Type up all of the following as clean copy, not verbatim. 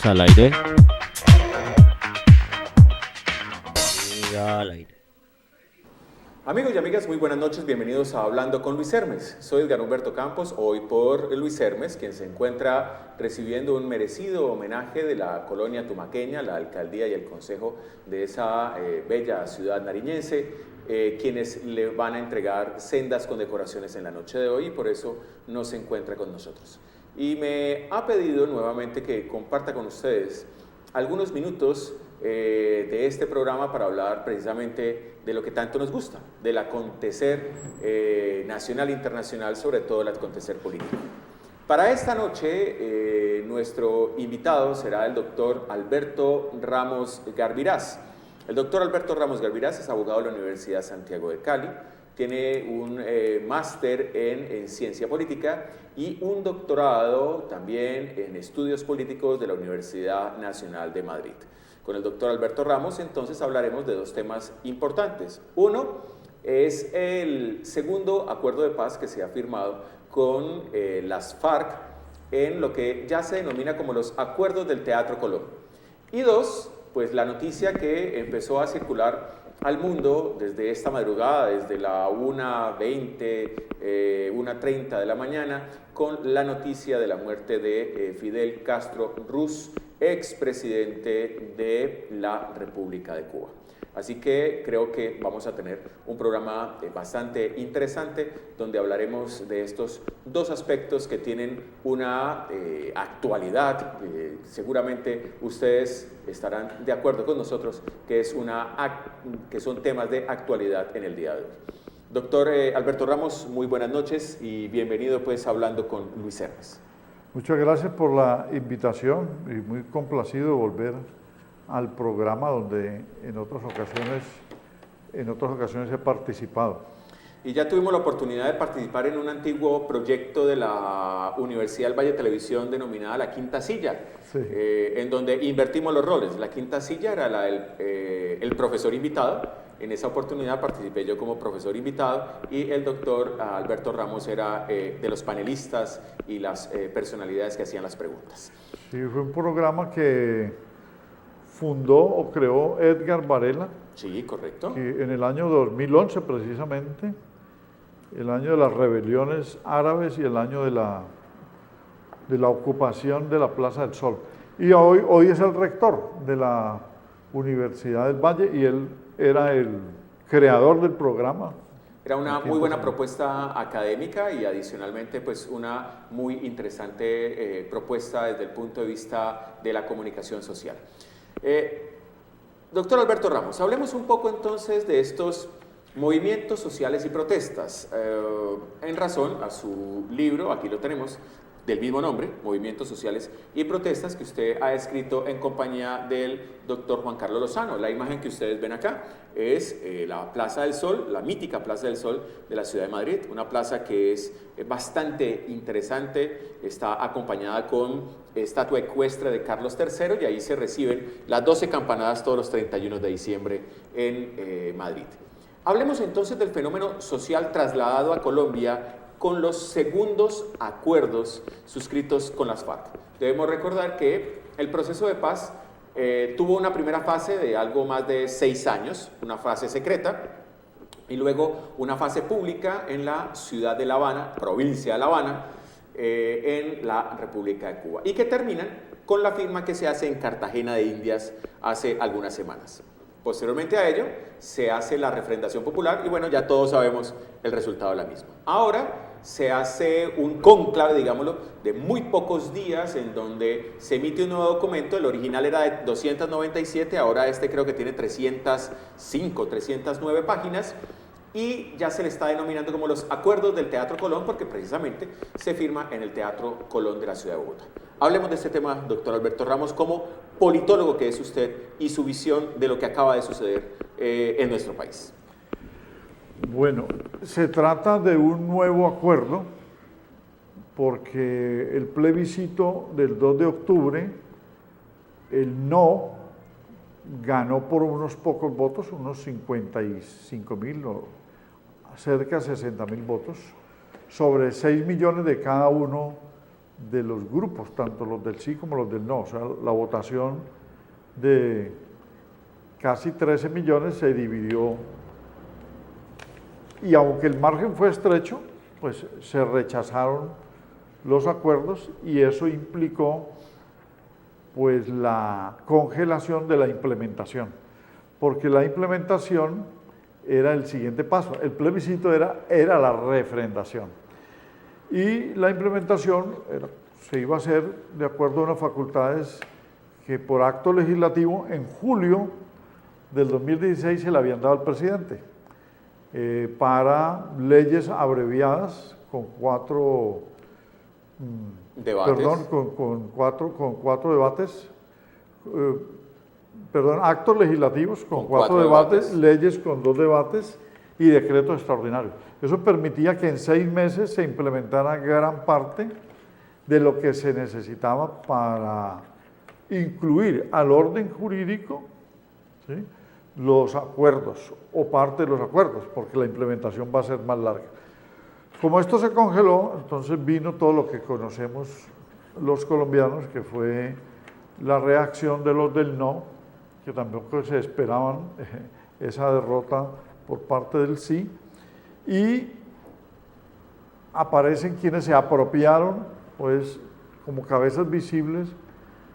Estamos al aire. Y al aire. Amigos y amigas, muy buenas noches, bienvenidos a Hablando con Luis Hermes. Soy Edgar Humberto Campos, hoy por Luis Hermes, quien se encuentra recibiendo un merecido homenaje de la colonia tumaqueña, la alcaldía y el consejo de esa bella ciudad nariñense, quienes le van a entregar sendas condecoraciones en la noche de hoy y por eso no se encuentra con nosotros. Y me ha pedido nuevamente que comparta con ustedes algunos minutos de este programa para hablar precisamente de lo que tanto nos gusta, del acontecer nacional e internacional, sobre todo el acontecer político. Para esta noche, nuestro invitado será el doctor Alberto Ramos Garvirás. El doctor Alberto Ramos Garvirás es abogado de la Universidad Santiago de Cali, tiene un máster en ciencia política y un doctorado también en estudios políticos de la Universidad Nacional de Madrid. Con el doctor Alberto Ramos, entonces, hablaremos de dos temas importantes. Uno es el segundo acuerdo de paz que se ha firmado con las FARC en lo que ya se denomina como los acuerdos del Teatro Colón. Y dos, pues la noticia que empezó a circular al mundo desde esta madrugada, desde la 1:20, 1:30 de la mañana, con la noticia de la muerte de Fidel Castro Ruz, expresidente de la República de Cuba. Así que creo que vamos a tener un programa bastante interesante donde hablaremos de estos dos aspectos que tienen una actualidad. Seguramente ustedes estarán de acuerdo con nosotros que son temas de actualidad en el día de hoy. Doctor Alberto Ramos, muy buenas noches y bienvenido pues Hablando con Luis Hermes. Muchas gracias por la invitación y muy complacido de volver al programa donde en otras ocasiones he participado. Y ya tuvimos la oportunidad de participar en un antiguo proyecto de la Universidad del Valle de Televisión denominada La Quinta Silla, sí. En donde invertimos los roles. La Quinta Silla era el profesor invitado. En esa oportunidad participé yo como profesor invitado y el doctor Alberto Ramos era de los panelistas y las personalidades que hacían las preguntas. Sí, fue un programa que fundó o creó Edgar Varela. Sí, correcto. En el año 2011 precisamente, el año de las rebeliones árabes y el año de la ocupación de la Plaza del Sol. Y hoy es el rector de la Universidad del Valle y él era el creador del programa. Era una muy buena propuesta académica y adicionalmente pues una muy interesante propuesta desde el punto de vista de la comunicación social. Doctor Alberto Ramos, hablemos un poco entonces de estos movimientos sociales y protestas. En razón a su libro, aquí lo tenemos, del mismo nombre, Movimientos Sociales y Protestas, que usted ha escrito en compañía del doctor Juan Carlos Lozano. La imagen que ustedes ven acá es la Plaza del Sol, la mítica Plaza del Sol de la ciudad de Madrid, una plaza que es bastante interesante, está acompañada con estatua ecuestre de Carlos III y ahí se reciben las 12 campanadas todos los 31 de diciembre en Madrid. Hablemos entonces del fenómeno social trasladado a Colombia con los segundos acuerdos suscritos con las FARC. Debemos recordar que el proceso de paz tuvo una primera fase de algo más de 6 años, una fase secreta, y luego una fase pública en la ciudad de La Habana, provincia de La Habana, en la República de Cuba, y que terminan con la firma que se hace en Cartagena de Indias hace algunas semanas. Posteriormente a ello, se hace la refrendación popular y bueno, ya todos sabemos el resultado de la misma. Ahora se hace un cónclave, digámoslo, de muy pocos días en donde se emite un nuevo documento. El original era de 297, ahora este creo que tiene 305, 309 páginas y ya se le está denominando como los acuerdos del Teatro Colón porque precisamente se firma en el Teatro Colón de la ciudad de Bogotá. Hablemos de este tema, doctor Alberto Ramos, como politólogo que es usted y su visión de lo que acaba de suceder en nuestro país. Bueno, se trata de un nuevo acuerdo porque el plebiscito del 2 de octubre, el no ganó por unos pocos votos, unos 55.000 o cerca de 60.000 votos, sobre 6 millones de cada uno de los grupos, tanto los del sí como los del no. O sea, la votación de casi 13 millones se dividió, y aunque el margen fue estrecho, pues se rechazaron los acuerdos y eso implicó pues la congelación de la implementación, porque la implementación era el siguiente paso. El plebiscito era la refrendación y la implementación se iba a hacer de acuerdo a unas facultades que por acto legislativo en julio del 2016 se le habían dado al presidente para leyes abreviadas con cuatro debates. Con cuatro debates, actos legislativos con cuatro debates, leyes con 2 debates y decretos extraordinarios. Eso permitía que en 6 meses se implementara gran parte de lo que se necesitaba para incluir al orden jurídico, ¿sí?, los acuerdos o parte de los acuerdos, porque la implementación va a ser más larga. Como esto se congeló, entonces vino todo lo que conocemos los colombianos, que fue la reacción de los del no, que tampoco se esperaban esa derrota por parte del sí, y aparecen quienes se apropiaron, pues, como cabezas visibles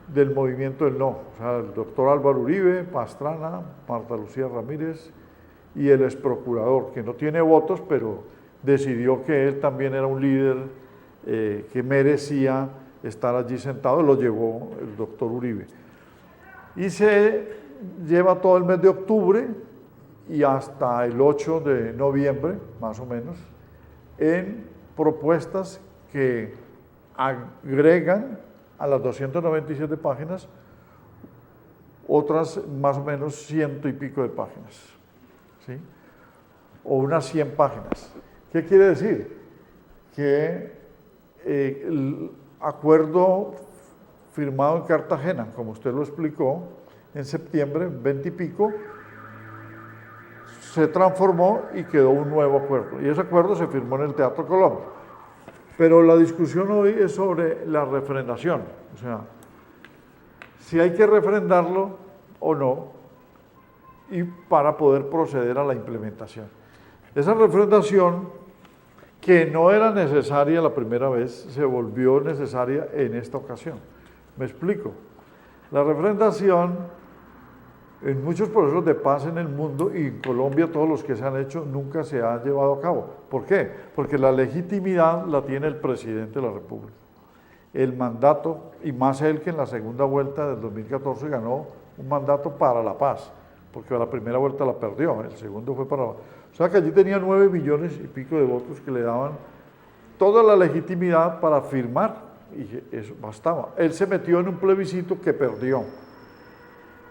del movimiento del no, o sea, el doctor Álvaro Uribe, Pastrana, Marta Lucía Ramírez y el exprocurador, que no tiene votos, pero decidió que él también era un líder que merecía estar allí sentado, lo llevó el doctor Uribe. Y se lleva todo el mes de octubre y hasta el 8 de noviembre, más o menos, en propuestas que agregan a las 297 páginas otras más o menos 100 y pico de páginas, ¿sí?, o unas 100 páginas. ¿Qué quiere decir? Que el acuerdo firmado en Cartagena, como usted lo explicó, en septiembre, 20 y pico, se transformó y quedó un nuevo acuerdo. Y ese acuerdo se firmó en el Teatro Colón. Pero la discusión hoy es sobre la refrendación, o sea, si hay que refrendarlo o no, y para poder proceder a la implementación. Esa refrendación, que no era necesaria la primera vez, se volvió necesaria en esta ocasión. Me explico. La refrendación, en muchos procesos de paz en el mundo y en Colombia, todos los que se han hecho, nunca se ha llevado a cabo. ¿Por qué? Porque la legitimidad la tiene el presidente de la República. El mandato, y más él que en la segunda vuelta del 2014 ganó un mandato para la paz, porque la primera vuelta la perdió, el segundo fue para la paz. O sea que allí tenía 9 millones y pico de votos que le daban toda la legitimidad para firmar, y eso bastaba. Él se metió en un plebiscito que perdió.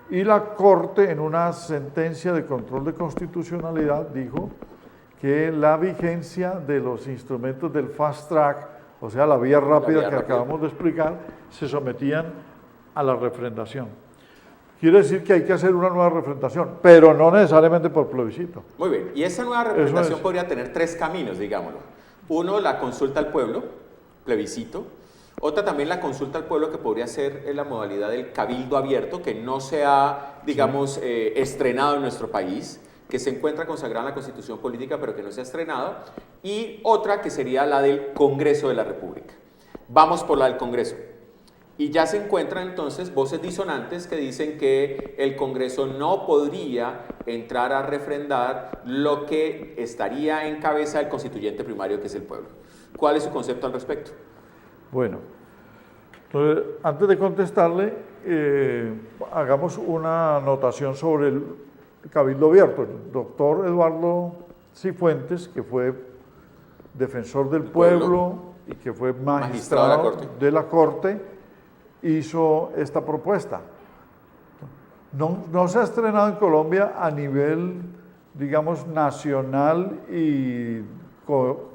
Y la Corte, en una sentencia de control de constitucionalidad, dijo que la vigencia de los instrumentos del fast track, o sea, la vía rápida que acabamos de explicar, se sometían a la refrendación. Quiere decir que hay que hacer una nueva refrendación, pero no necesariamente por plebiscito. Muy bien, y esa nueva refrendación podría tener 3 caminos, digámoslo. Uno, la consulta al pueblo, plebiscito. Otra también la consulta al pueblo, que podría ser en la modalidad del cabildo abierto, que no se ha, digamos, estrenado en nuestro país, que se encuentra consagrada en la Constitución Política, pero que no se ha estrenado. Y otra que sería la del Congreso de la República. Vamos por la del Congreso. Y ya se encuentran entonces voces disonantes que dicen que el Congreso no podría entrar a refrendar lo que estaría en cabeza del constituyente primario, que es el pueblo. ¿Cuál es su concepto al respecto? Bueno, entonces, antes de contestarle, hagamos una anotación sobre el cabildo abierto. El doctor Eduardo Cifuentes, que fue defensor del pueblo y que fue magistrado de la Corte, hizo esta propuesta. No se ha estrenado en Colombia a nivel, digamos, nacional y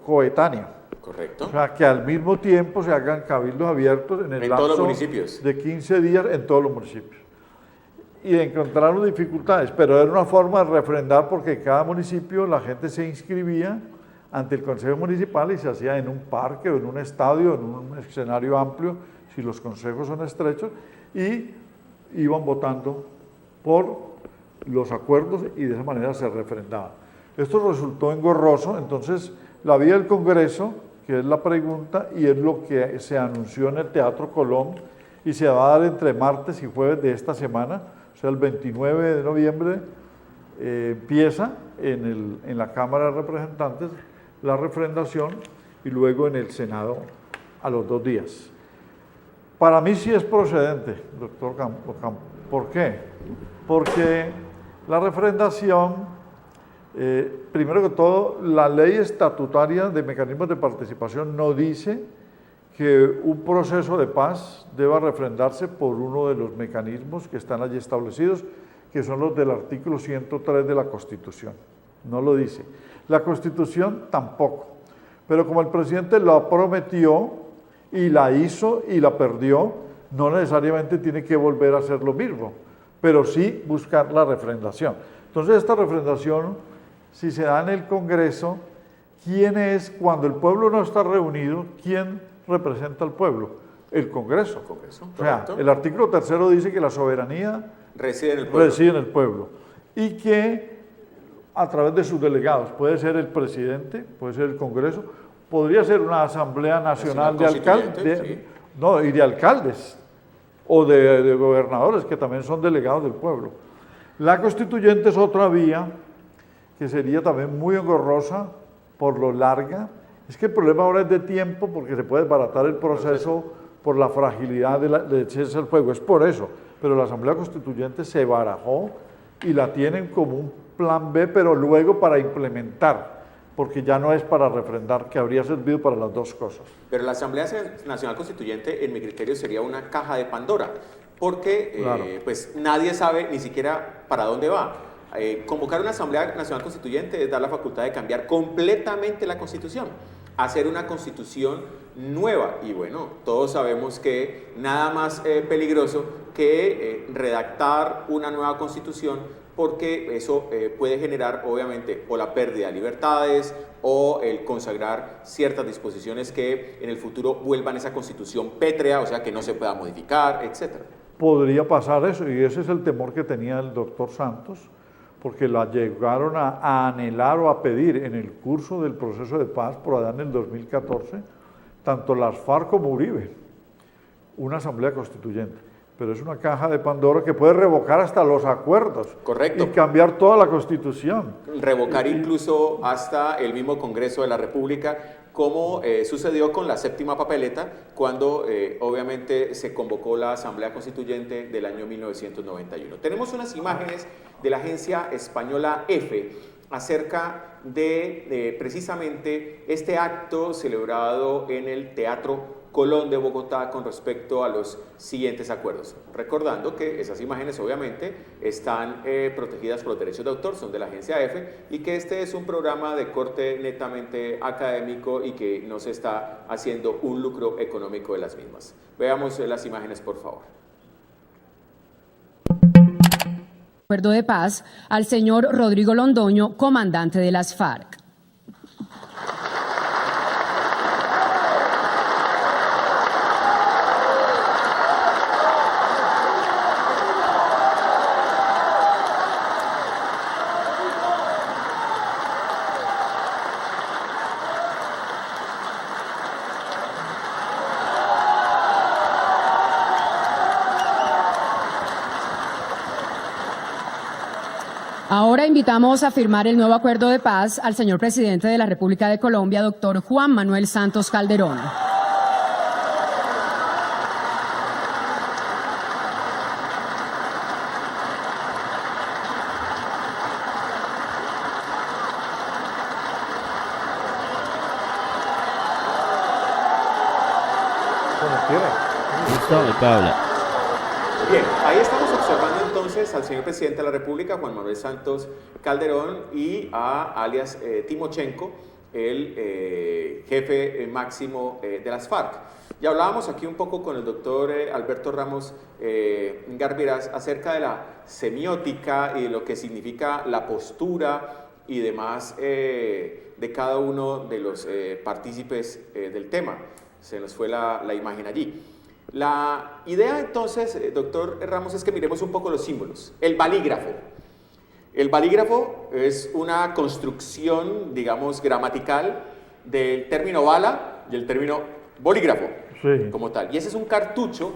coetáneo. Correcto. O sea, que al mismo tiempo se hagan cabildos abiertos en el lapso todos los municipios de 15 días en todos los municipios. Y encontraron dificultades, pero era una forma de refrendar, porque cada municipio la gente se inscribía ante el Consejo Municipal y se hacía en un parque o en un estadio, en un escenario amplio, si los consejos son estrechos, y iban votando por los acuerdos y de esa manera se refrendaban. Esto resultó engorroso, entonces la vía del Congreso, que es la pregunta, y es lo que se anunció en el Teatro Colón, y se va a dar entre martes y jueves de esta semana, o sea, el 29 de noviembre, empieza en la Cámara de Representantes la refrendación y luego en el Senado a los 2 días. Para mí sí es procedente, doctor Campo. ¿Por qué? Porque la refrendación, primero que todo, la ley estatutaria de mecanismos de participación no dice que un proceso de paz deba refrendarse por uno de los mecanismos que están allí establecidos, que son los del artículo 103 de la Constitución. No lo dice. La Constitución tampoco. Pero como el presidente lo prometió y la hizo y la perdió, no necesariamente tiene que volver a hacer lo mismo, pero sí buscar la refrendación. Entonces esta refrendación, si se da en el Congreso, ¿quién es, cuando el pueblo no está reunido, quién representa al pueblo? El Congreso. O sea, el artículo 3 dice que la soberanía reside en el pueblo y que a través de sus delegados, puede ser el presidente, puede ser el Congreso, podría ser una Asamblea Nacional de alcaldes, sí, y de alcaldes o de gobernadores que también son delegados del pueblo. La constituyente es otra vía que sería también muy engorrosa por lo larga. Es que el problema ahora es de tiempo porque se puede desbaratar el proceso por la fragilidad de echarse al fuego, es por eso. Pero la Asamblea Constituyente se barajó y la tienen como un plan B, pero luego para implementar, porque ya no es para refrendar, que habría servido para las dos cosas. Pero la Asamblea Nacional Constituyente, en mi criterio, sería una caja de Pandora, porque claro, pues nadie sabe ni siquiera para dónde va. Convocar una Asamblea Nacional Constituyente es dar la facultad de cambiar completamente la Constitución, hacer una Constitución nueva, y bueno, todos sabemos que nada más peligroso que redactar una nueva Constitución, porque eso puede generar obviamente o la pérdida de libertades o el consagrar ciertas disposiciones que en el futuro vuelvan esa Constitución pétrea, o sea que no se pueda modificar, etc. Podría pasar eso, y ese es el temor que tenía el doctor Santos, porque la llegaron a anhelar o a pedir en el curso del proceso de paz por allá en el 2014, tanto las FARC como Uribe, una asamblea constituyente. Pero es una caja de Pandora que puede revocar hasta los acuerdos. Correcto. Y cambiar toda la Constitución. Revocar incluso hasta el mismo Congreso de la República, como sucedió con la séptima papeleta, cuando obviamente se convocó la Asamblea Constituyente del año 1991. Tenemos unas imágenes de la agencia española EFE acerca de precisamente este acto celebrado en el Teatro Colón de Bogotá con respecto a los siguientes acuerdos. Recordando que esas imágenes obviamente están protegidas por los derechos de autor, son de la agencia EFE, y que este es un programa de corte netamente académico y que no se está haciendo un lucro económico de las mismas. Veamos las imágenes, por favor. Acuerdo de paz al señor Rodrigo Londoño, comandante de las FARC. Ahora invitamos a firmar el nuevo acuerdo de paz al señor presidente de la República de Colombia, doctor Juan Manuel Santos Calderón. Bien, ahí estamos observando entonces al señor presidente de la República, Juan Manuel Santos Calderón, y a alias Timochenko, el jefe máximo de las FARC. Ya hablábamos aquí un poco con el doctor Alberto Ramos Garbiras acerca de la semiótica y de lo que significa la postura y demás de cada uno de los partícipes del tema. Se nos fue la imagen allí. La idea entonces, doctor Ramos, es que miremos un poco los símbolos. El balígrafo. El balígrafo es una construcción, digamos, gramatical del término bala y el término bolígrafo, Sí. como tal. Y ese es un cartucho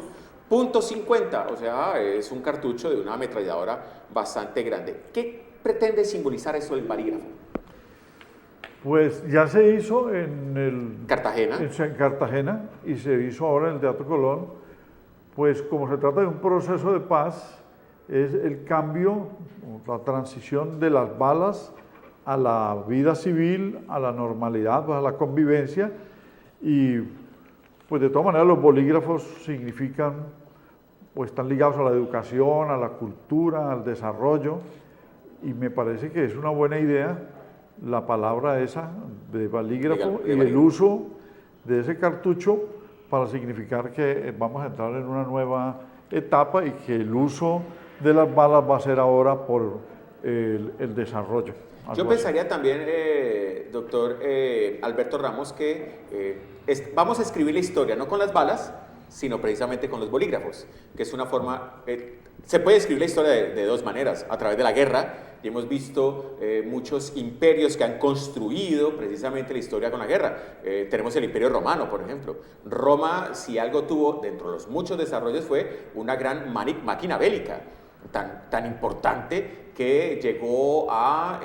.50, o sea, es un cartucho de una ametralladora bastante grande. ¿Qué pretende simbolizar eso del balígrafo? Pues ya se hizo en Cartagena. en Cartagena y se hizo ahora en el Teatro Colón. Pues como se trata de un proceso de paz, es el cambio, la transición de las balas a la vida civil, a la normalidad, pues a la convivencia. Y pues de todas maneras los bolígrafos significan, pues están ligados a la educación, a la cultura, al desarrollo. Y me parece que es una buena idea la palabra esa de balígrafo y el uso de ese cartucho para significar que vamos a entrar en una nueva etapa y que el uso de las balas va a ser ahora por el desarrollo. Yo pensaría también, doctor Alberto Ramos, que vamos a escribir la historia no con las balas, sino precisamente con los bolígrafos, que es una forma... se puede escribir la historia de dos maneras, a través de la guerra, y hemos visto muchos imperios que han construido precisamente la historia con la guerra. Tenemos el Imperio Romano, por ejemplo. Roma, si algo tuvo dentro de los muchos desarrollos, fue una gran máquina bélica, tan importante que llegó a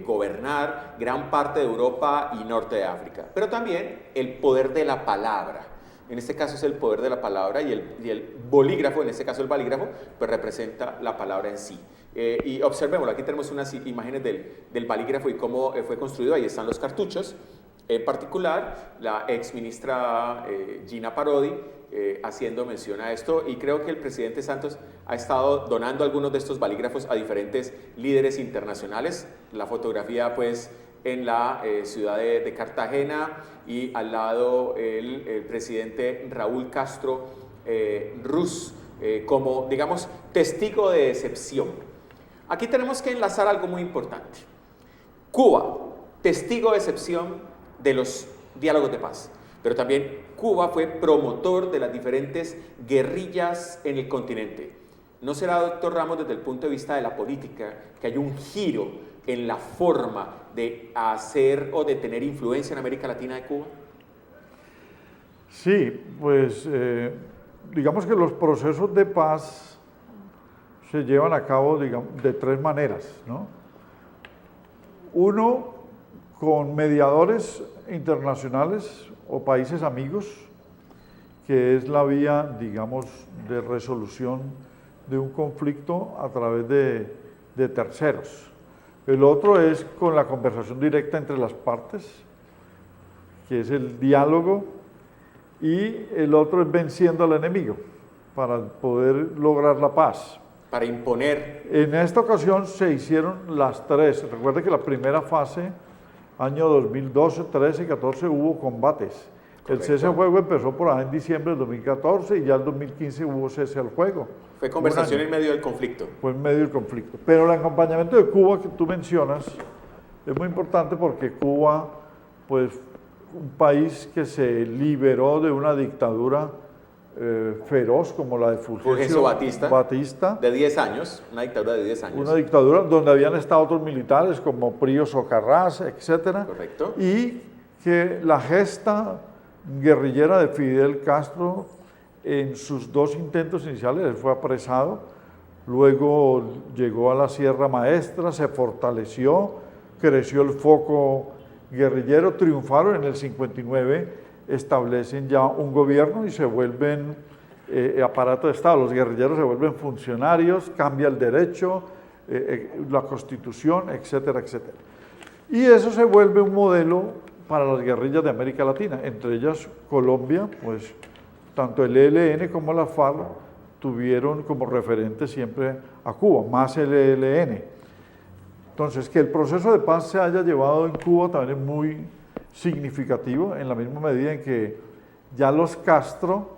gobernar gran parte de Europa y norte de África. Pero también el poder de la palabra. En este caso es el poder de la palabra y el bolígrafo, en este caso el balígrafo, pues representa la palabra en sí. Y observémoslo, aquí tenemos unas imágenes del balígrafo y cómo fue construido. Ahí están los cartuchos. En particular, la ex ministra Gina Parodi haciendo mención a esto, y creo que el presidente Santos ha estado donando algunos de estos balígrafos a diferentes líderes internacionales. La fotografía pues en la ciudad de Cartagena, y al lado el presidente Raúl Castro Ruz como, digamos, testigo de excepción. Aquí tenemos que enlazar algo muy importante. Cuba, testigo de excepción de los diálogos de paz, pero también Cuba fue promotor de las diferentes guerrillas en el continente. ¿No será, doctor Ramos, desde el punto de vista de la política, que hay un giro en la forma de hacer o de tener influencia en América Latina de Cuba? Sí, pues digamos que los procesos de paz se llevan a cabo, digamos, de tres maneras, ¿no? Uno, con mediadores internacionales o países amigos, que es la vía, digamos, de resolución de un conflicto a través de terceros. El otro es con la conversación directa entre las partes, que es el diálogo, y el otro es venciendo al enemigo para poder lograr la paz. Para imponer. En esta ocasión se hicieron las tres. Recuerde que la primera fase, año 2012, 13 y 14, hubo combates. Correcto. El cese al fuego empezó por ahí en diciembre del 2014 y ya en 2015 hubo cese al fuego. Fue conversación en medio del conflicto. Fue en medio del conflicto. Pero el acompañamiento de Cuba que tú mencionas es muy importante porque Cuba, pues, un país que se liberó de una dictadura feroz como la de Fulgencio Batista, de 10 años, una dictadura de 10 años. Una dictadura donde habían estado otros militares como Prío Socarrás, etc. Correcto. Y que la gesta guerrillera de Fidel Castro, en sus dos intentos iniciales, él fue apresado, luego llegó a la Sierra Maestra, se fortaleció, creció el foco guerrillero, triunfaron en el 59, establecen ya un gobierno y se vuelven aparato de Estado. Los guerrilleros se vuelven funcionarios, cambia el derecho, la constitución, etcétera, etcétera. Y eso se vuelve un modelo para las guerrillas de América Latina, entre ellas Colombia, pues tanto el ELN como la FARC tuvieron como referente siempre a Cuba, más el ELN. Entonces, que el proceso de paz se haya llevado en Cuba también es muy significativo, en la misma medida en que ya los Castro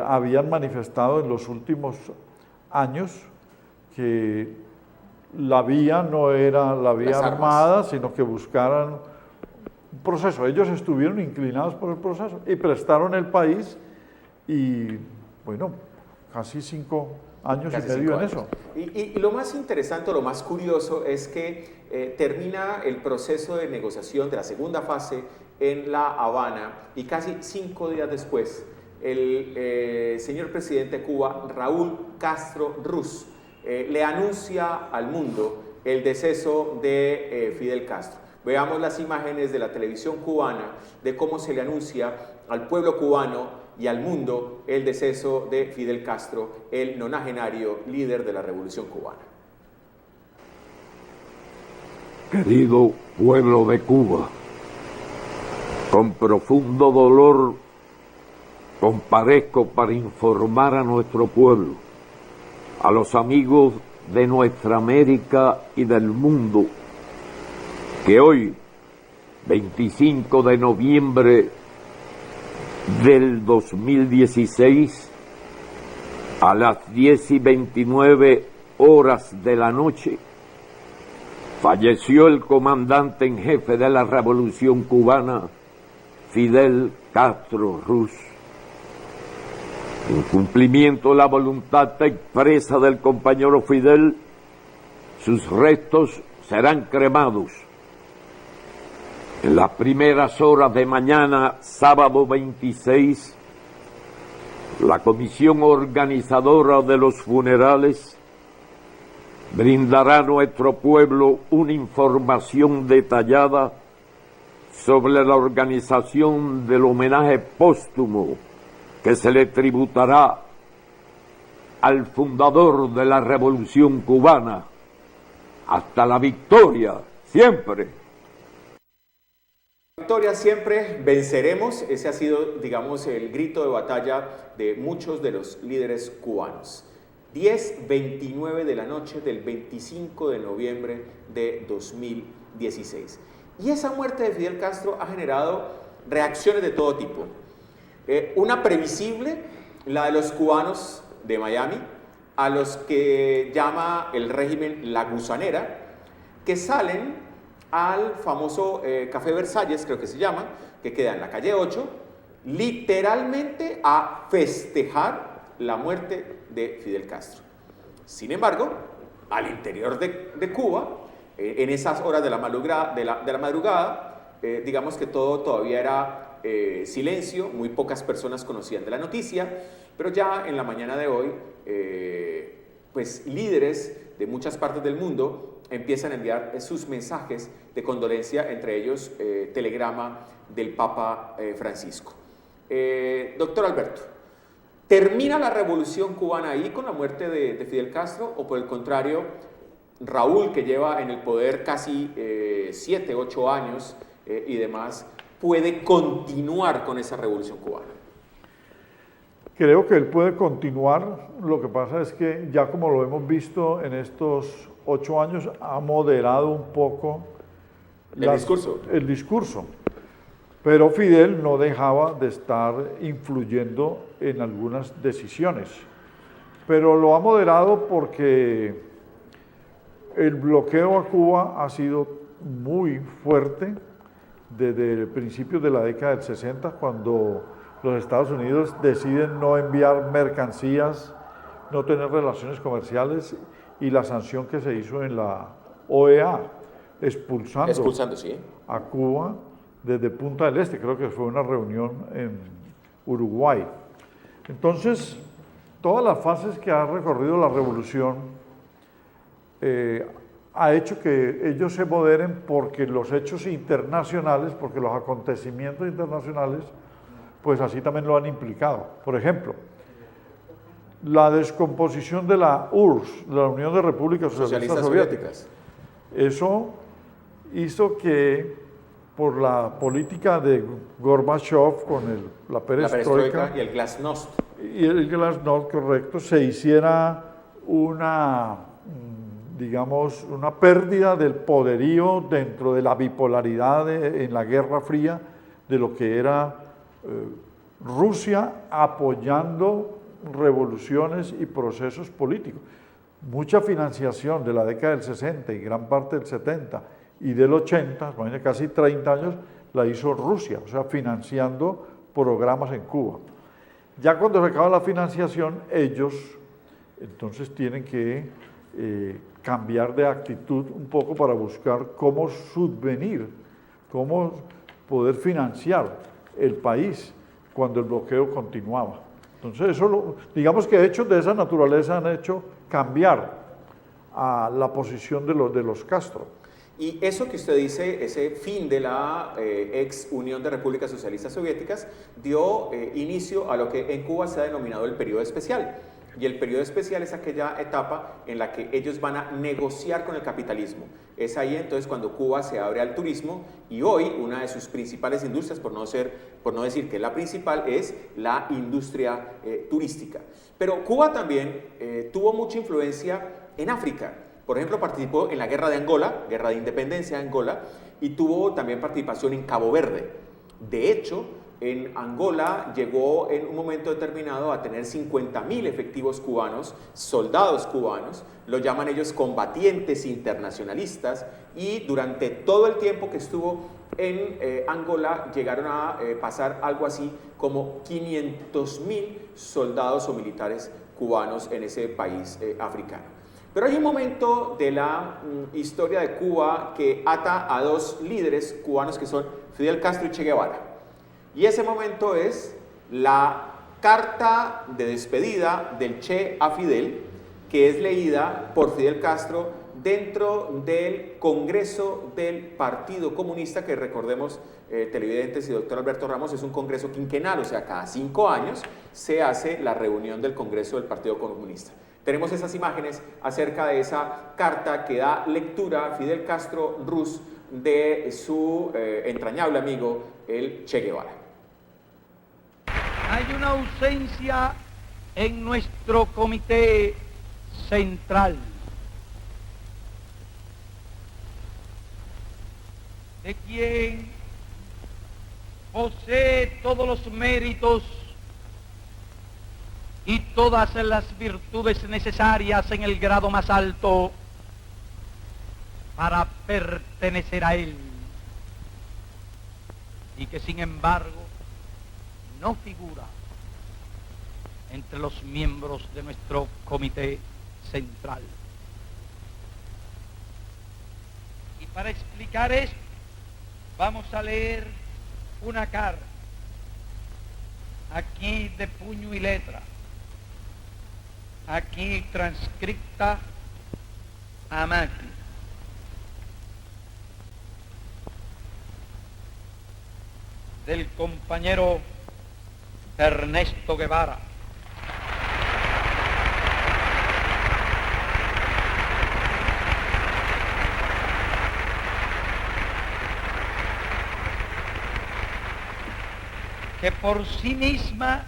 habían manifestado en los últimos años que la vía no era la vía Las armas. armada, sino que buscaran un proceso. Ellos estuvieron inclinados por el proceso y prestaron el país y, bueno, casi 5 años Casi y medio 5 en años. eso. Y lo más interesante, lo más curioso es que termina el proceso de negociación de la segunda fase en La Habana y casi 5 días después el señor presidente de Cuba, Raúl Castro Ruz, le anuncia al mundo el deceso de Fidel Castro. Veamos las imágenes de la televisión cubana de cómo se le anuncia al pueblo cubano y al mundo el deceso de Fidel Castro, el nonagenario líder de la Revolución Cubana. Querido pueblo de Cuba, con profundo dolor comparezco para informar a nuestro pueblo, a los amigos de nuestra América y del mundo, que hoy, 25 de noviembre del 2016, a las 10:29 horas de la noche, falleció el comandante en jefe de la Revolución Cubana, Fidel Castro Ruz. En cumplimiento de la voluntad expresa del compañero Fidel, sus restos serán cremados en las primeras horas de mañana, sábado 26, la comisión organizadora de los funerales brindará a nuestro pueblo una información detallada sobre la organización del homenaje póstumo que se le tributará al fundador de la Revolución Cubana. Hasta la victoria, siempre. Victoria siempre, venceremos. Ese ha sido, digamos, el grito de batalla de muchos de los líderes cubanos. 10:29 de la noche del 25 de noviembre de 2016. Y esa muerte de Fidel Castro ha generado reacciones de todo tipo. Una previsible, la de los cubanos de Miami, a los que llama el régimen la gusanera, que salen al famoso Café Versalles, creo que se llama, que queda en la calle 8, literalmente a festejar la muerte de Fidel Castro. Sin embargo, al interior de Cuba, en esas horas de la madrugada, digamos que todo todavía era silencio, muy pocas personas conocían de la noticia, pero ya en la mañana de hoy, pues líderes de muchas partes del mundo empiezan a enviar sus mensajes de condolencia, entre ellos telegrama del Papa Francisco. Doctor Alberto, ¿termina la revolución cubana ahí con la muerte de Fidel Castro o por el contrario, Raúl, que lleva en el poder casi 7, 8 años y demás, puede continuar con esa revolución cubana? Creo que él puede continuar, lo que pasa es que ya como lo hemos visto en estos 8 años, ha moderado un poco el discurso. Pero Fidel no dejaba de estar influyendo en algunas decisiones. Pero lo ha moderado porque el bloqueo a Cuba ha sido muy fuerte desde principios de la década del 60, cuando los Estados Unidos deciden no enviar mercancías, no tener relaciones comerciales, y la sanción que se hizo en la OEA, expulsando sí, a Cuba desde Punta del Este, creo que fue una reunión en Uruguay. Entonces, todas las fases que ha recorrido la revolución ha hecho que ellos se moderen, porque los hechos internacionales, porque los acontecimientos internacionales, pues así también lo han implicado. Por ejemplo, la descomposición de la URSS, de la Unión de Repúblicas Socialistas Soviéticas. Eso hizo que, por la política de Gorbachev con la perestroika y el glasnost. Y el glasnost, correcto, se hiciera una, digamos, una pérdida del poderío dentro de la bipolaridad en la Guerra Fría, de lo que era Rusia apoyando revoluciones y procesos políticos. mucha financiación de la década del 60 y gran parte del 70 y del 80, imagínense, casi 30 años, la hizo Rusia, o sea, financiando programas en Cuba. Ya cuando se acaba la financiación, ellos entonces tienen que cambiar de actitud un poco para buscar cómo subvenir, cómo poder financiar el país cuando el bloqueo continuaba. Entonces, digamos que hechos de esa naturaleza han hecho cambiar a la posición de los Castro. Y eso que usted dice, ese fin de la ex Unión de Repúblicas Socialistas Soviéticas, dio inicio a lo que en Cuba se ha denominado el periodo especial. Y el periodo especial es aquella etapa en la que ellos van a negociar con el capitalismo. Es ahí entonces cuando Cuba se abre al turismo y hoy una de sus principales industrias, por no decir que la principal, es la industria turística. Pero Cuba también tuvo mucha influencia en África. Por ejemplo, participó en la guerra de Angola, guerra de independencia de Angola, y tuvo también participación en Cabo Verde. De hecho, en Angola llegó en un momento determinado a tener 50.000 efectivos cubanos, soldados cubanos, lo llaman ellos combatientes internacionalistas, y durante todo el tiempo que estuvo en Angola llegaron a pasar algo así como 500.000 soldados o militares cubanos en ese país africano. Pero hay un momento de la historia de Cuba que ata a dos líderes cubanos que son Fidel Castro y Che Guevara. Y ese momento es la carta de despedida del Che a Fidel, que es leída por Fidel Castro dentro del Congreso del Partido Comunista, que recordemos, televidentes y doctor Alberto Ramos, es un congreso quinquenal, o sea, cada 5 años se hace la reunión del Congreso del Partido Comunista. Tenemos esas imágenes acerca de esa carta que da lectura Fidel Castro Ruz de su entrañable amigo, el Che Guevara. Hay una ausencia en nuestro comité central de quien posee todos los méritos y todas las virtudes necesarias en el grado más alto para pertenecer a él, y que sin embargo no figura entre los miembros de nuestro comité central. Y para explicar esto, vamos a leer una carta, aquí de puño y letra, aquí transcripta a máquina. Del compañero Ernesto Guevara. Que por sí misma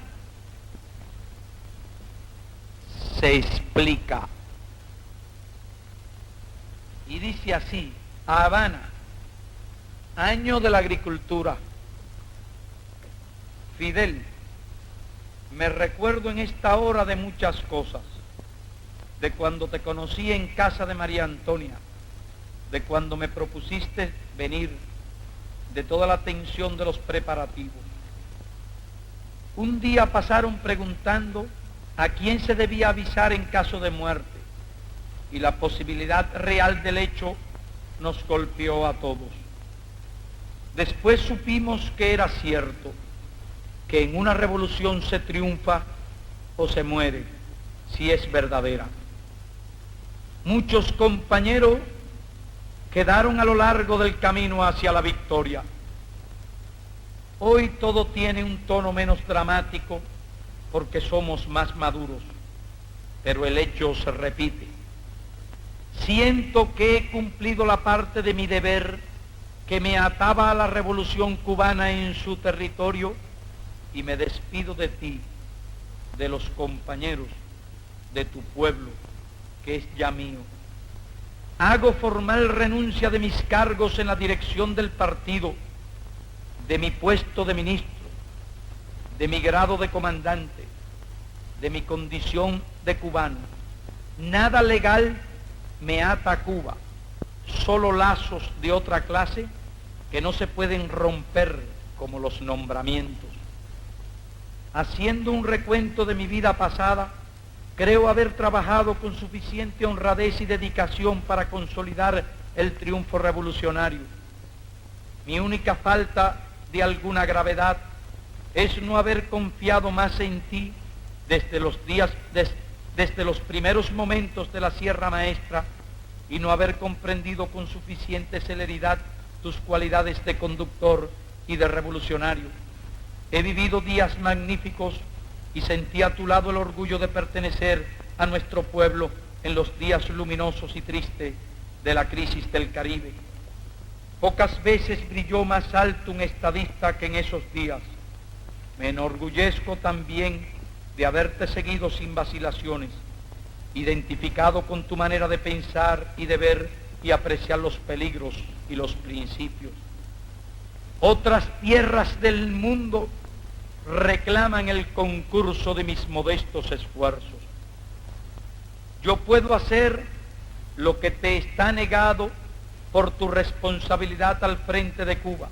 se explica. Y dice así: a Habana, año de la agricultura. Fidel, me recuerdo en esta hora de muchas cosas, de cuando te conocí en casa de María Antonia, de cuando me propusiste venir, de toda la tensión de los preparativos. Un día pasaron preguntando a quién se debía avisar en caso de muerte, y la posibilidad real del hecho nos golpeó a todos. Después supimos que era cierto, que en una revolución se triunfa o se muere, si es verdadera. Muchos compañeros quedaron a lo largo del camino hacia la victoria. Hoy todo tiene un tono menos dramático porque somos más maduros, pero el hecho se repite. Siento que he cumplido la parte de mi deber que me ataba a la revolución cubana en su territorio, y me despido de ti, de los compañeros, de tu pueblo, que es ya mío. Hago formal renuncia de mis cargos en la dirección del partido, de mi puesto de ministro, de mi grado de comandante, de mi condición de cubano, Nada legal me ata a Cuba, solo lazos de otra clase que no se pueden romper como los nombramientos. Haciendo un recuento de mi vida pasada, creo haber trabajado con suficiente honradez y dedicación para consolidar el triunfo revolucionario. Mi única falta de alguna gravedad es no haber confiado más en ti desde los primeros momentos de la Sierra Maestra y no haber comprendido con suficiente celeridad tus cualidades de conductor y de revolucionario. He vivido días magníficos y sentí a tu lado el orgullo de pertenecer a nuestro pueblo en los días luminosos y tristes de la crisis del Caribe. Pocas veces brilló más alto un estadista que en esos días. Me enorgullezco también de haberte seguido sin vacilaciones, identificado con tu manera de pensar y de ver y apreciar los peligros y los principios. Otras tierras del mundo reclaman el concurso de mis modestos esfuerzos. Yo puedo hacer lo que te está negado por tu responsabilidad al frente de Cuba,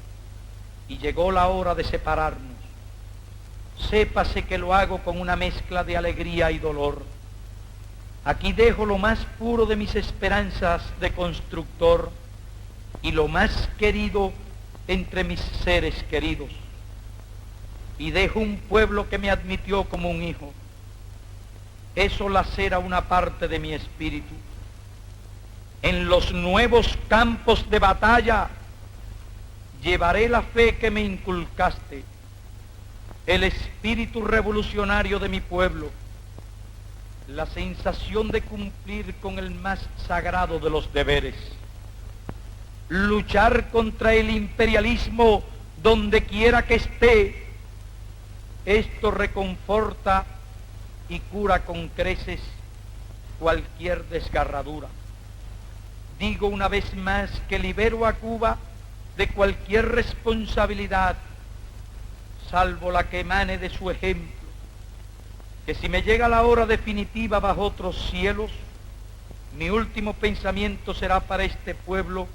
y llegó la hora de separarnos. Sépase que lo hago con una mezcla de alegría y dolor. Aquí dejo lo más puro de mis esperanzas de constructor y lo más querido entre mis seres queridos. Y dejo un pueblo que me admitió como un hijo. Eso lacera una parte de mi espíritu. En los nuevos campos de batalla llevaré la fe que me inculcaste, el espíritu revolucionario de mi pueblo, la sensación de cumplir con el más sagrado de los deberes, luchar contra el imperialismo donde quiera que esté. Esto reconforta y cura con creces cualquier desgarradura. Digo una vez más que libero a Cuba de cualquier responsabilidad, salvo la que emane de su ejemplo, que si me llega la hora definitiva bajo otros cielos, mi último pensamiento será para este pueblo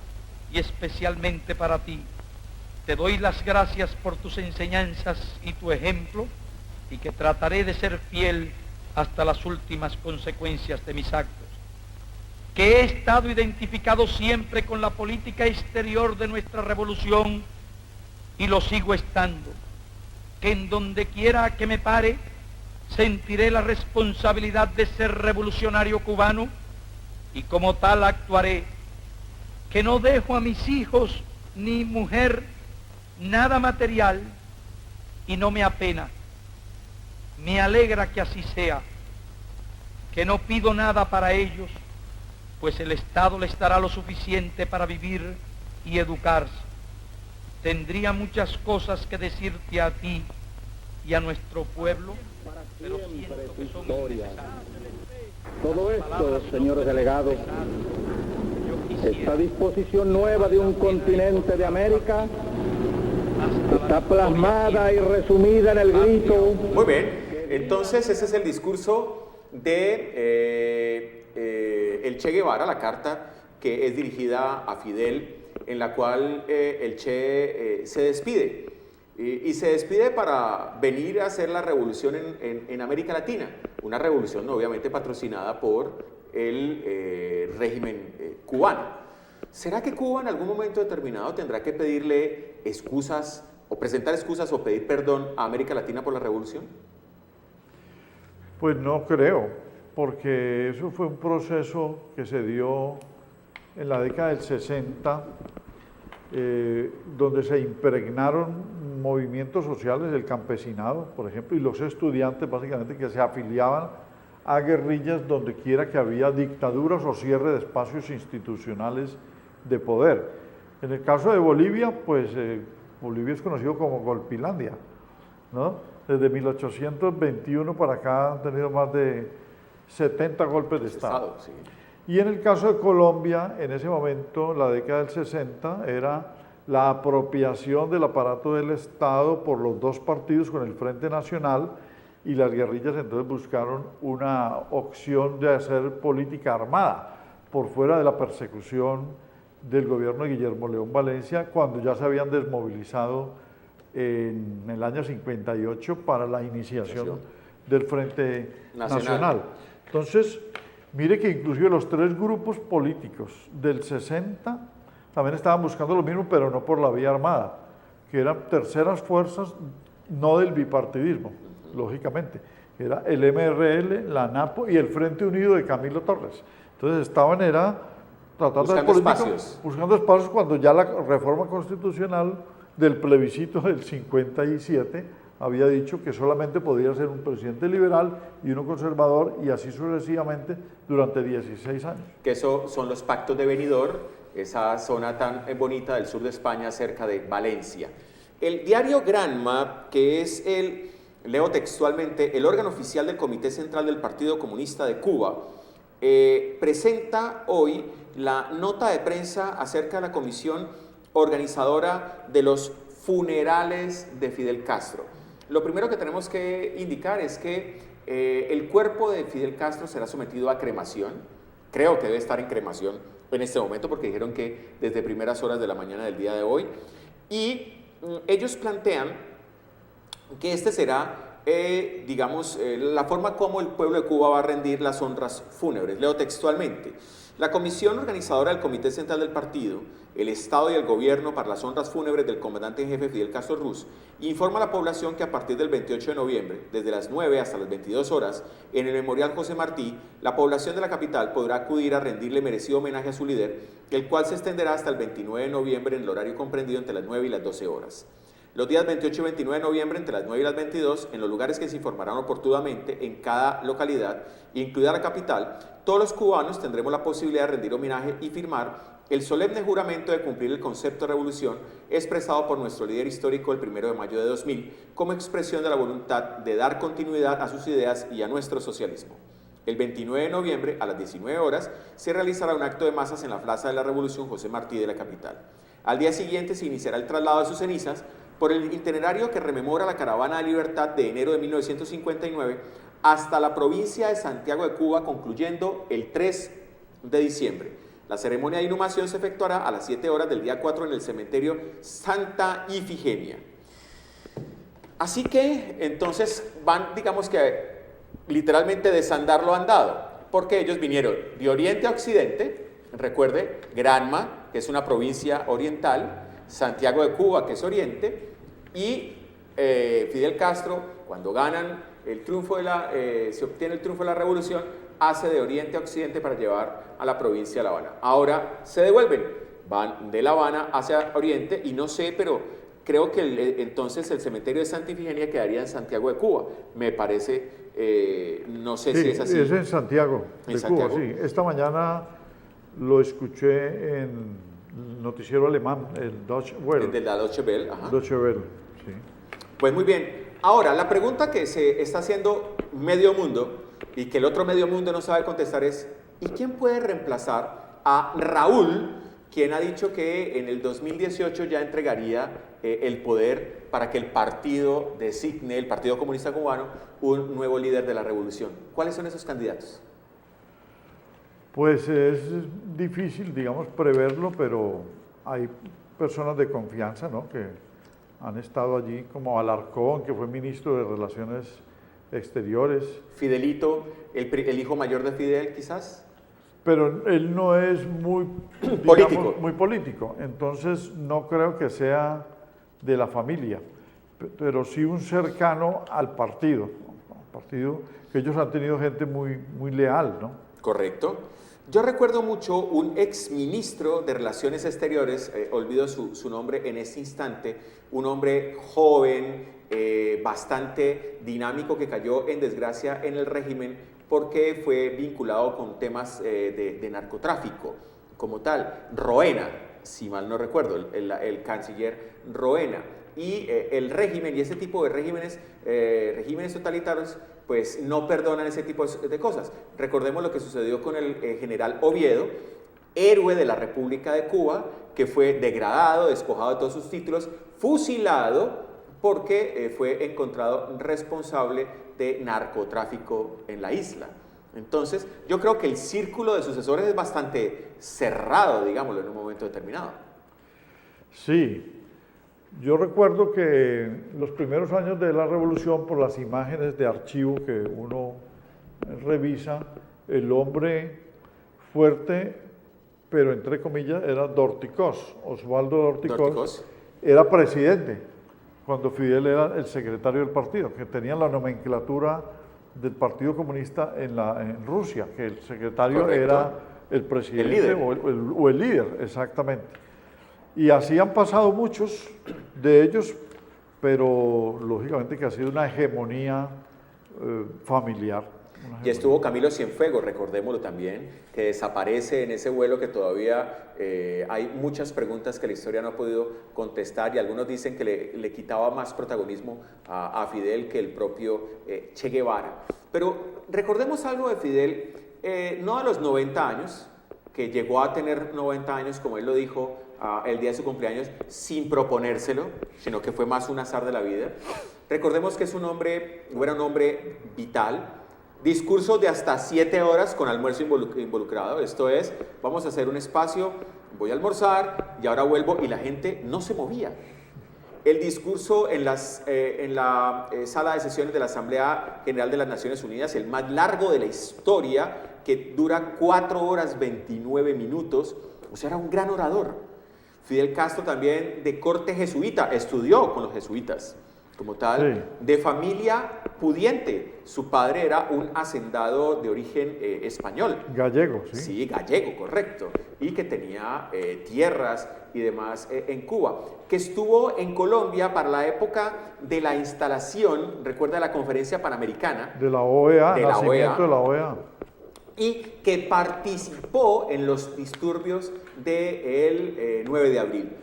y especialmente para ti. Te doy las gracias por tus enseñanzas y tu ejemplo, y que trataré de ser fiel hasta las últimas consecuencias de mis actos. Que he estado identificado siempre con la política exterior de nuestra revolución y lo sigo estando. Que en donde quiera que me pare, sentiré la responsabilidad de ser revolucionario cubano y como tal actuaré. Que no dejo a mis hijos ni mujer nada material y no me apena. Me alegra que así sea. Que no pido nada para ellos, pues el Estado les dará lo suficiente para vivir y educarse. Tendría muchas cosas que decirte a ti y a nuestro pueblo, pero siento que son innecesarias. Todo esto, señores delegados, esta disposición nueva de un continente de América está plasmada y resumida en el grito. Muy bien, entonces ese es el discurso de el Che Guevara, la carta que es dirigida a Fidel, en la cual el Che se despide. Y se despide para venir a hacer la revolución en América Latina, una revolución obviamente patrocinada por el régimen cubano. ¿Será que Cuba en algún momento determinado tendrá que pedirle excusas o presentar excusas o pedir perdón a América Latina por la revolución? Pues no creo, porque eso fue un proceso que se dio en la década del 60, donde se impregnaron movimientos sociales, el campesinado, por ejemplo, y los estudiantes, básicamente, que se afiliaban a guerrillas donde quiera que había dictaduras o cierre de espacios institucionales de poder. En el caso de Bolivia, pues Bolivia es conocido como Golpilandia, ¿no? Desde 1821 para acá han tenido más de 70 golpes de Estado. Sí. Y en el caso de Colombia, en ese momento, la década del 60, era la apropiación del aparato del Estado por los dos partidos con el Frente Nacional y las guerrillas entonces buscaron una opción de hacer política armada por fuera de la persecución del gobierno de Guillermo León Valencia, cuando ya se habían desmovilizado en el año 58 para la iniciación del Frente Nacional. Entonces, mire que inclusive los tres grupos políticos del 60 también estaban buscando lo mismo, pero no por la vía armada, que eran terceras fuerzas, no del bipartidismo, lógicamente, era el MRL, la ANAPO y el Frente Unido de Camilo Torres. Entonces estaban tratando de buscando espacios cuando ya la reforma constitucional del plebiscito del 57 había dicho que solamente podía ser un presidente liberal y uno conservador, y así sucesivamente durante 16 años. Que eso son los pactos de Benidorm, esa zona tan bonita del sur de España cerca de Valencia. El diario Granma, que es leo textualmente, el órgano oficial del Comité Central del Partido Comunista de Cuba, presenta hoy la nota de prensa acerca de la comisión organizadora de los funerales de Fidel Castro. Lo primero que tenemos que indicar es que el cuerpo de Fidel Castro será sometido a cremación. Creo que debe estar en cremación en este momento porque dijeron que desde primeras horas de la mañana del día de hoy. Y ellos plantean que este será, digamos, la forma como el pueblo de Cuba va a rendir las honras fúnebres. Leo textualmente. La comisión organizadora del Comité Central del Partido, el Estado y el Gobierno para las honras fúnebres del comandante en jefe Fidel Castro Ruz, informa a la población que a partir del 28 de noviembre, desde las 9 hasta las 22 horas, en el Memorial José Martí, la población de la capital podrá acudir a rendirle merecido homenaje a su líder, el cual se extenderá hasta el 29 de noviembre en el horario comprendido entre las 9 y las 12 horas. Los días 28 y 29 de noviembre, entre las 9 y las 22, en los lugares que se informarán oportunamente en cada localidad, incluida la capital, todos los cubanos tendremos la posibilidad de rendir homenaje y firmar el solemne juramento de cumplir el concepto de revolución expresado por nuestro líder histórico el 1 de mayo de 2000, como expresión de la voluntad de dar continuidad a sus ideas y a nuestro socialismo. El 29 de noviembre, a las 19 horas, se realizará un acto de masas en la Plaza de la Revolución José Martí de la capital. Al día siguiente se iniciará el traslado de sus cenizas por el itinerario que rememora la Caravana de Libertad de enero de 1959 hasta la provincia de Santiago de Cuba, concluyendo el 3 de diciembre. La ceremonia de inhumación se efectuará a las 7 horas del día 4 en el cementerio Santa Ifigenia. Así que entonces van, digamos que literalmente desandar lo andado, porque ellos vinieron de oriente a occidente. Recuerde, Granma, que es una provincia oriental, Santiago de Cuba, que es oriente, y Fidel Castro, cuando ganan el triunfo se obtiene el triunfo de la revolución, hace de oriente a occidente para llevar a la provincia de La Habana. Ahora se devuelven, van de La Habana hacia oriente, y no sé, pero creo que entonces el cementerio de Santa Ifigenia quedaría en Santiago de Cuba, me parece, no sé si es así. Es en Santiago de Cuba, sí. Esta mañana lo escuché en el noticiero alemán, el Deutsche Welle. El de la Deutsche Welle, ajá. Deutsche Welle, sí. Pues muy bien. Ahora, la pregunta que se está haciendo medio mundo y que el otro medio mundo no sabe contestar es, ¿y quién puede reemplazar a Raúl, quien ha dicho que en el 2018 ya entregaría el poder para que el partido designe, el Partido Comunista Cubano, un nuevo líder de la revolución? ¿Cuáles son esos candidatos? Pues es difícil, digamos, preverlo, pero hay personas de confianza, ¿no?, que han estado allí, como Alarcón, que fue ministro de Relaciones Exteriores. Fidelito, el hijo mayor de Fidel, quizás. Pero él no es muy político. Muy político, entonces no creo que sea de la familia, pero sí un cercano al partido que ellos han tenido gente muy leal, ¿no? Correcto. Yo recuerdo mucho un ex ministro de Relaciones Exteriores, olvido su nombre en este instante, un hombre joven, bastante dinámico, que cayó en desgracia en el régimen porque fue vinculado con temas de narcotráfico como tal. Roena, si mal no recuerdo, el canciller Roena. Y el régimen y ese tipo de regímenes totalitarios, pues no perdonan ese tipo de cosas. Recordemos lo que sucedió con el general Oviedo, héroe de la República de Cuba, que fue degradado, despojado de todos sus títulos, fusilado porque fue encontrado responsable de narcotráfico en la isla. Entonces, yo creo que el círculo de sucesores es bastante cerrado, digámoslo, en un momento determinado. Sí, yo recuerdo que los primeros años de la revolución, por las imágenes de archivo que uno revisa, el hombre fuerte, pero entre comillas, era Dorticós, Osvaldo Dorticós, era presidente, cuando Fidel era el secretario del partido, que tenía la nomenclatura del Partido Comunista en Rusia, que el secretario era el presidente, el líder. O el líder, exactamente. Y así han pasado muchos de ellos, pero lógicamente que ha sido una hegemonía familiar. Y estuvo Camilo Cienfuegos, recordémoslo también, que desaparece en ese vuelo que todavía hay muchas preguntas que la historia no ha podido contestar y algunos dicen que le quitaba más protagonismo a Fidel que el propio Che Guevara. Pero recordemos algo de Fidel, no a los 90 años, que llegó a tener 90 años, como él lo dijo, el día de su cumpleaños, sin proponérselo, sino que fue más un azar de la vida. Recordemos que era un hombre vital. Discursos de hasta 7 horas con almuerzo involucrado, esto es, vamos a hacer un espacio, voy a almorzar y ahora vuelvo, y la gente no se movía. El discurso en la sala de sesiones de la Asamblea General de las Naciones Unidas, el más largo de la historia, que dura 4 horas 29 minutos, o sea, era un gran orador. Fidel Castro también de corte jesuita, estudió con los jesuitas. Como tal, sí. De familia pudiente. Su padre era un hacendado de origen español. Gallego, sí. Sí, gallego, correcto. Y que tenía tierras y demás en Cuba. Que estuvo en Colombia para la época de la instalación, recuerda la conferencia panamericana. De la OEA, de la OEA. Y que participó en los disturbios del 9 de abril.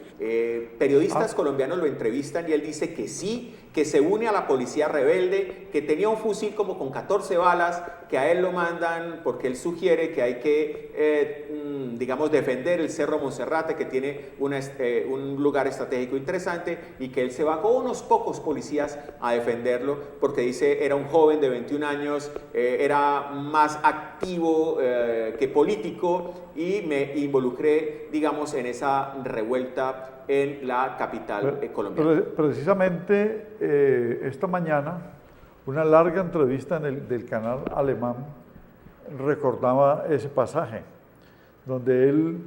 Periodistas colombianos lo entrevistan y él dice que sí, que se une a la policía rebelde, que tenía un fusil como con 14 balas, que a él lo mandan porque él sugiere que hay que, digamos, defender el Cerro Monserrate, que tiene un lugar estratégico interesante, y que él se va con unos pocos policías a defenderlo, porque dice era un joven de 21 años, era más activo que político, y me involucré, digamos, en esa revuelta en la capital colombiana. Precisamente esta mañana, una larga entrevista del canal alemán recordaba ese pasaje, donde él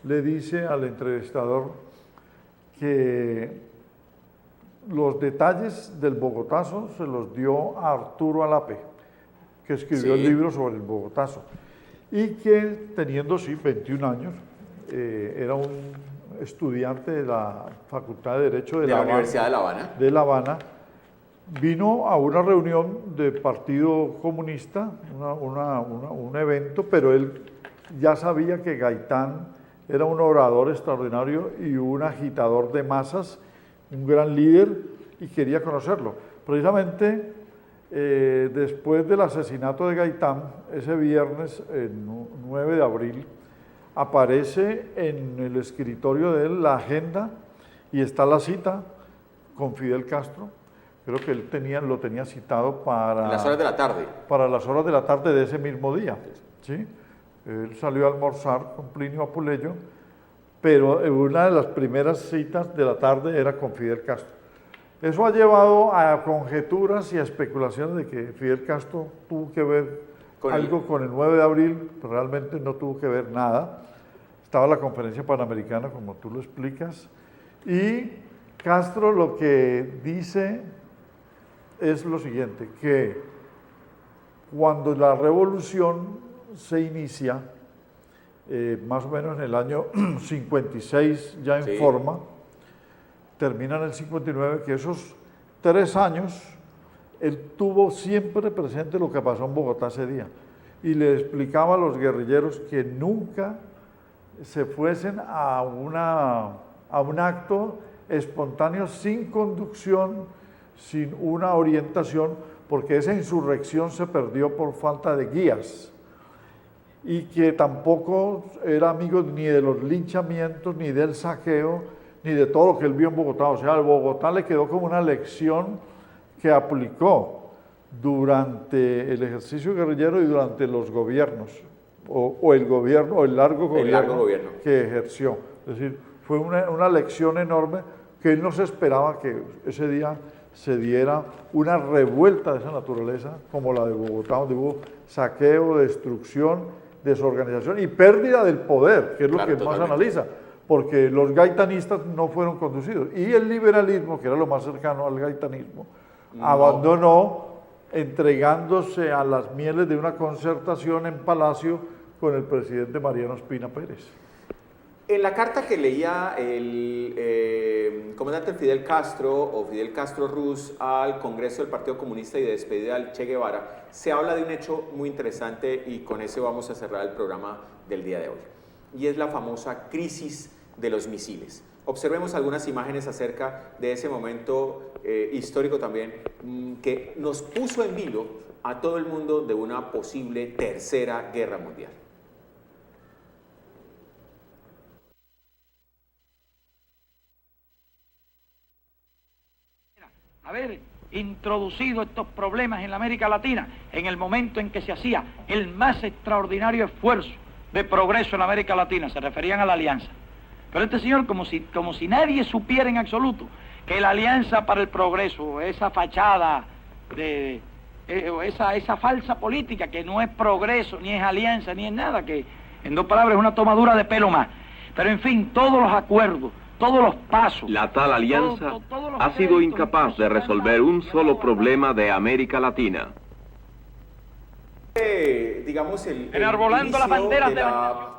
le dice al entrevistador que los detalles del Bogotazo se los dio a Arturo Alape, que escribió el libro sobre el Bogotazo, y que teniendo, sí, 21 años, era un estudiante de la Facultad de Derecho de la Universidad de La Habana. Vino a una reunión del Partido Comunista, un evento, pero él ya sabía que Gaitán era un orador extraordinario y un agitador de masas, un gran líder, y quería conocerlo. Precisamente después del asesinato de Gaitán, ese viernes, el 9 de abril, aparece en el escritorio de él la agenda y está la cita con Fidel Castro. Creo que él lo tenía citado para las horas de la tarde. Para las horas de la tarde de ese mismo día. ¿Sí? Él salió a almorzar con Plinio Apuleyo, pero una de las primeras citas de la tarde era con Fidel Castro. Eso ha llevado a conjeturas y a especulaciones de que Fidel Castro tuvo que ver algo con el 9 de abril, pero realmente no tuvo que ver nada. Estaba la conferencia panamericana, como tú lo explicas, y Castro lo que dice es lo siguiente, que cuando la revolución se inicia, más o menos en el año 56 ya en forma, termina en el 59, que esos 3 años él tuvo siempre presente lo que pasó en Bogotá ese día y le explicaba a los guerrilleros que nunca se fuesen a un acto espontáneo sin conducción, sin una orientación, porque esa insurrección se perdió por falta de guías y que tampoco era amigo ni de los linchamientos, ni del saqueo, ni de todo lo que él vio en Bogotá. O sea, a Bogotá le quedó como una lección que aplicó durante el ejercicio guerrillero y durante los gobiernos, o el gobierno, o el largo gobierno que ejerció. Es decir, fue una lección enorme que él no se esperaba que ese día se diera una revuelta de esa naturaleza como la de Bogotá, donde hubo saqueo, destrucción, desorganización y pérdida del poder, que es lo que más analiza, porque los gaitanistas no fueron conducidos. Y el liberalismo, que era lo más cercano al gaitanismo, abandonó, entregándose a las mieles de una concertación en Palacio con el presidente Mariano Ospina Pérez. En la carta que leía el comandante Fidel Castro o Fidel Castro Ruz al Congreso del Partido Comunista y de despedida al Che Guevara, se habla de un hecho muy interesante y con ese vamos a cerrar el programa del día de hoy. Y es la famosa crisis de los misiles. Observemos algunas imágenes acerca de ese momento histórico también que nos puso en vilo a todo el mundo de una posible tercera guerra mundial. Haber introducido estos problemas en la América Latina en el momento en que se hacía el más extraordinario esfuerzo de progreso en la América Latina, se referían a la alianza. Pero este señor, como si nadie supiera en absoluto que la Alianza para el Progreso, esa fachada, esa falsa política que no es progreso, ni es alianza, ni es nada, que en dos palabras es una tomadura de pelo más. Pero en fin, todos los acuerdos, todos los pasos. La tal alianza ha sido incapaz de resolver un solo problema de América Latina. Digamos, el enarbolando las banderas de la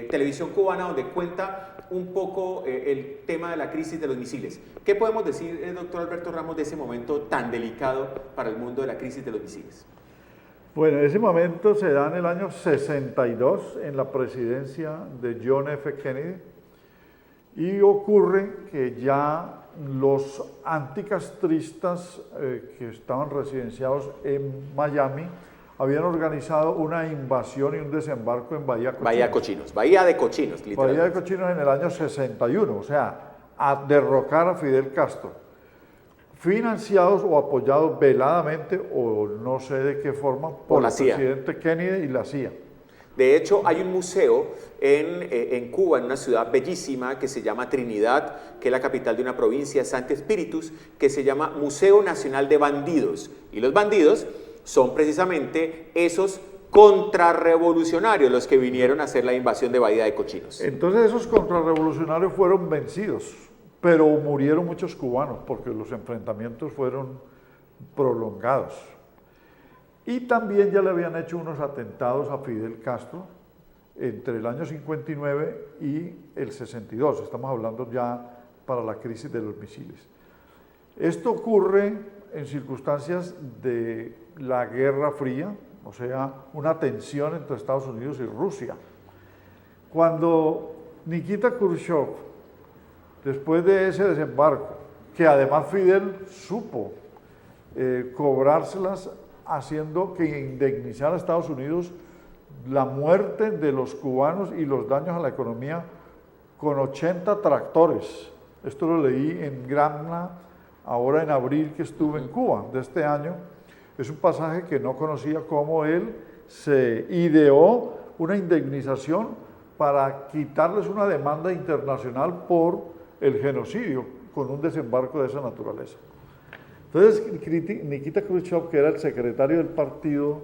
televisión cubana, donde cuenta un poco el tema de la crisis de los misiles. ¿Qué podemos decir, doctor Alberto Ramos, de ese momento tan delicado para el mundo de la crisis de los misiles? Bueno, ese momento se da en el año 62, en la presidencia de John F. Kennedy, y ocurre que ya los anticastristas que estaban residenciados en Miami habían organizado una invasión y un desembarco en Bahía Cochinos. Bahía de Cochinos, literalmente. Bahía de Cochinos en el año 61, o sea, a derrocar a Fidel Castro, financiados o apoyados veladamente, o no sé de qué forma, por el presidente Kennedy y la CIA. De hecho, hay un museo en Cuba, en una ciudad bellísima que se llama Trinidad, que es la capital de una provincia, Santi Espíritus, que se llama Museo Nacional de Bandidos. Y los bandidos son precisamente esos contrarrevolucionarios los que vinieron a hacer la invasión de Bahía de Cochinos. Entonces esos contrarrevolucionarios fueron vencidos, pero murieron muchos cubanos porque los enfrentamientos fueron prolongados. Y también ya le habían hecho unos atentados a Fidel Castro entre el año 59 y el 62, estamos hablando ya para la crisis de los misiles. Esto ocurre en circunstancias de la Guerra Fría, o sea, una tensión entre Estados Unidos y Rusia. Cuando Nikita Khrushchev, después de ese desembarco, que además Fidel supo cobrárselas haciendo que indemnizara a Estados Unidos la muerte de los cubanos y los daños a la economía con 80 tractores. Esto lo leí en Gramna, ahora en abril que estuve en Cuba de este año. Es un pasaje que no conocía, cómo él se ideó una indemnización para quitarles una demanda internacional por el genocidio con un desembarco de esa naturaleza. Entonces, Nikita Khrushchev, que era el secretario del Partido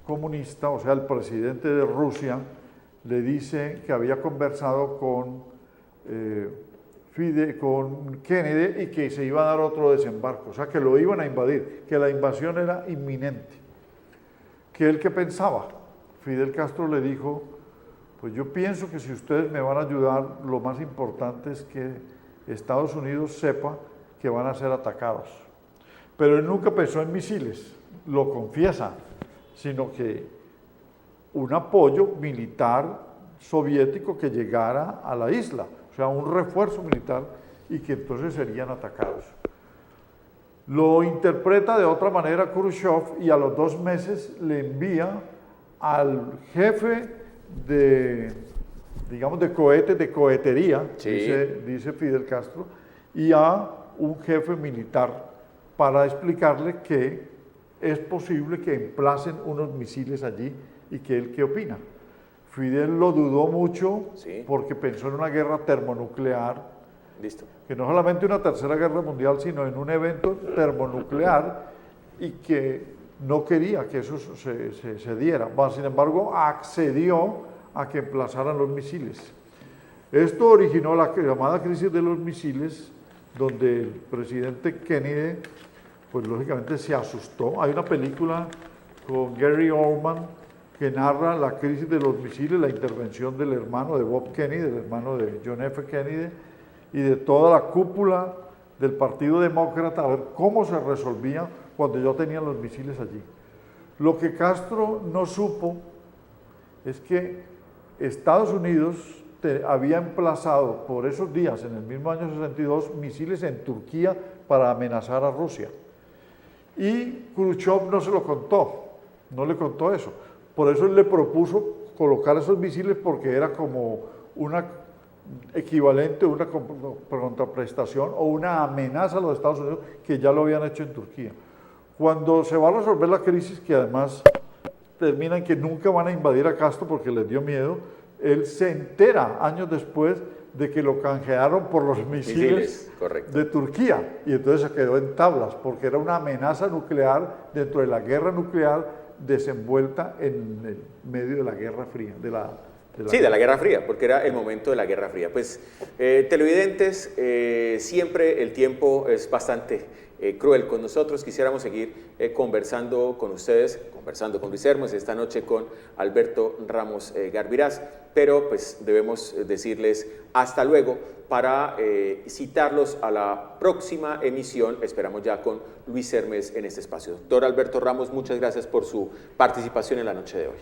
Comunista, o sea, el presidente de Rusia, le dice que había conversado con Kennedy y que se iba a dar otro desembarco, o sea, que lo iban a invadir, que la invasión era inminente. ¿Qué él qué pensaba? Fidel Castro le dijo, pues yo pienso que si ustedes me van a ayudar, lo más importante es que Estados Unidos sepa que van a ser atacados. Pero él nunca pensó en misiles, lo confiesa, sino que un apoyo militar soviético que llegara a la isla, o sea, un refuerzo militar y que entonces serían atacados. Lo interpreta de otra manera Khrushchev y a los 2 meses le envía al jefe de digamos, de cohetes, de cohetería, Sí. dice Fidel Castro, y a un jefe militar para explicarle que es posible que emplacen unos misiles allí y que él qué opina. Fidel lo dudó mucho Sí. porque pensó en una guerra termonuclear, Listo. que no solamente una tercera guerra mundial, sino en un evento termonuclear y que no quería que eso se diera. Sin embargo, accedió a que emplazaran los misiles. Esto originó la llamada crisis de los misiles, donde el presidente Kennedy, pues lógicamente se asustó. Hay una película con Gary Oldman que narra la crisis de los misiles, la intervención del hermano de Bob Kennedy, del hermano de John F. Kennedy, y de toda la cúpula del Partido Demócrata, a ver cómo se resolvía cuando ya tenían los misiles allí. Lo que Castro no supo es que Estados Unidos había emplazado por esos días, en el mismo año 62, misiles en Turquía para amenazar a Rusia. Y Khrushchev no se lo contó, no le contó eso. Por eso él le propuso colocar esos misiles porque era como una equivalente, una contraprestación o una amenaza a los Estados Unidos que ya lo habían hecho en Turquía. Cuando se va a resolver la crisis, que además termina en que nunca van a invadir a Castro porque les dio miedo, él se entera años después de que lo canjearon por los misiles correcto. de Turquía y entonces se quedó en tablas porque era una amenaza nuclear dentro de la guerra nuclear desenvuelta en el medio de la Guerra Fría, de la Guerra Fría, porque era el momento de la Guerra Fría. Pues, televidentes, siempre el tiempo es bastante cruel con nosotros. Quisiéramos seguir conversando con ustedes, conversando con Luis Hermes, esta noche con Alberto Ramos Garvirás, pero pues debemos decirles hasta luego para citarlos a la próxima emisión. Esperamos ya con Luis Hermes en este espacio. Doctor Alberto Ramos, muchas gracias por su participación en la noche de hoy.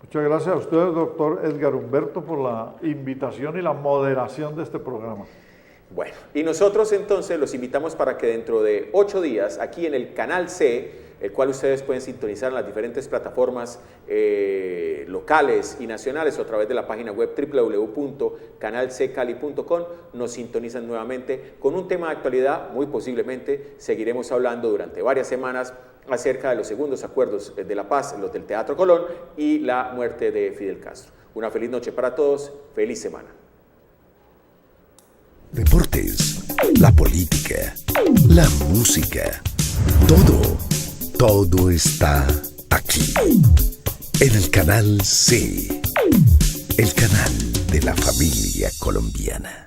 Muchas gracias a ustedes, doctor Edgar Humberto, por la invitación y la moderación de este programa. Bueno, y nosotros entonces los invitamos para que dentro de 8 días, aquí en el Canal C, el cual ustedes pueden sintonizar en las diferentes plataformas locales y nacionales o a través de la página web www.canalccali.com, nos sintonizan nuevamente con un tema de actualidad. Muy posiblemente seguiremos hablando durante varias semanas acerca de los segundos acuerdos de la paz, los del Teatro Colón y la muerte de Fidel Castro. Una feliz noche para todos, feliz semana. Deportes, la política, la música, todo está aquí, en el Canal C, el canal de la familia colombiana.